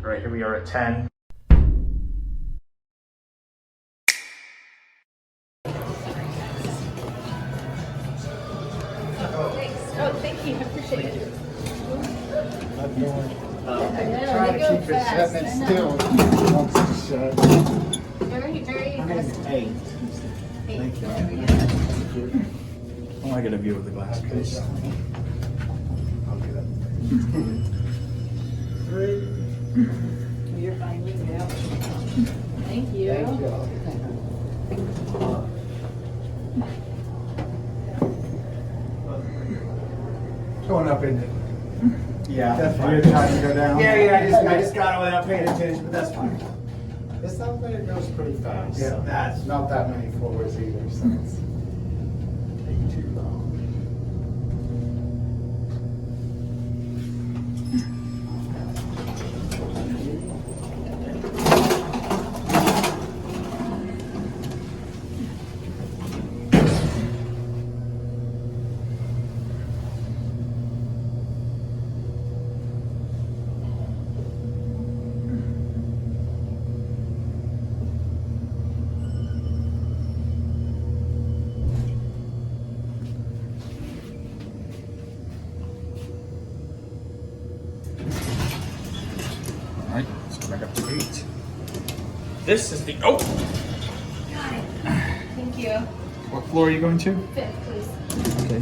Right here we are at 10. Oh, thank you. I appreciate it. Trying to keep it shut and still wants to shut. Very, very My name's aggressive. Tate. Thank you. Thank you. Oh, I get a view of the glass case. I'll do that. You're fine. We can go. Thank you. Thank you. Going up, isn't it? Yeah. That's fine. You're trying to go down? Yeah, I just got it without paying attention, but that's fine. This elevator goes pretty fast. Yeah, so that's- not that many floors either, so it's taking too long. All right, let's go back up to 8. This is the, oh! Got it. Thank you. What floor are you going to? 5th, please. Okay.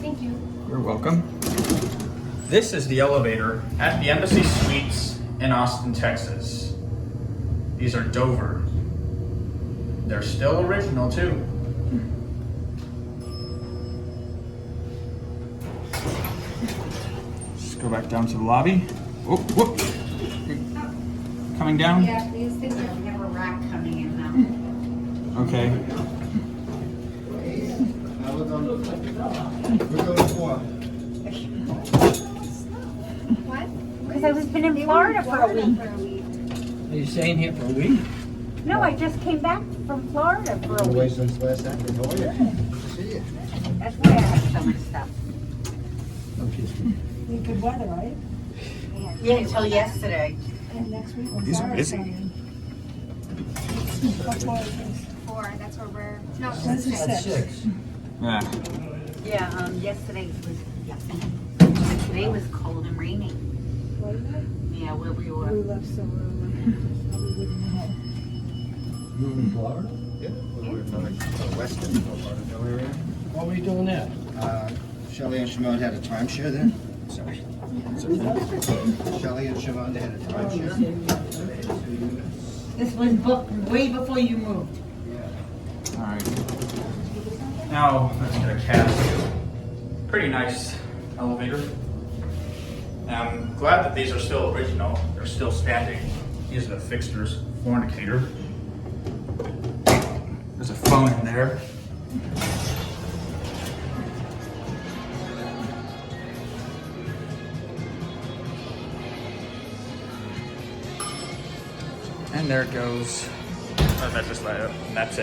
Thank you. You're welcome. This is the elevator at the Embassy Suites in Austin, Texas. These are Dover. They're still original too. Let's go back down to the lobby. Whoop, whoop. Coming down? Yeah, these things are never rack coming in now. Okay. Now we're going for What? Because I was been in Florida for a week. Are you staying here for a week? No, I just came back from Florida for a away week. since last time. Oh, yeah. See you. That's why I have so much stuff. Good weather, right? Yeah, until yesterday. And next week on These are Saturday, busy. coming. That's why it is. 4, that's where we're, no, This is 6. 6. Yeah. Yeah, yesterday was, today was cold and rainy. What is it? Yeah, where we We were. left so early. Probably wouldn't know. You in Florida? Yeah. We're in Weston, Lauderdale area. What were you doing there? Shelley and Shimon had a timeshare there. Sorry. Shelley and Shimon, they had a timeshare. This was booked way before you moved. All right. Now let's get a cast. Pretty nice elevator. I'm glad that these are still original. They're still standing. These are the Fixtures fornicator. There's a phone in there. And there it goes. Oh, that's just like it. And that's it.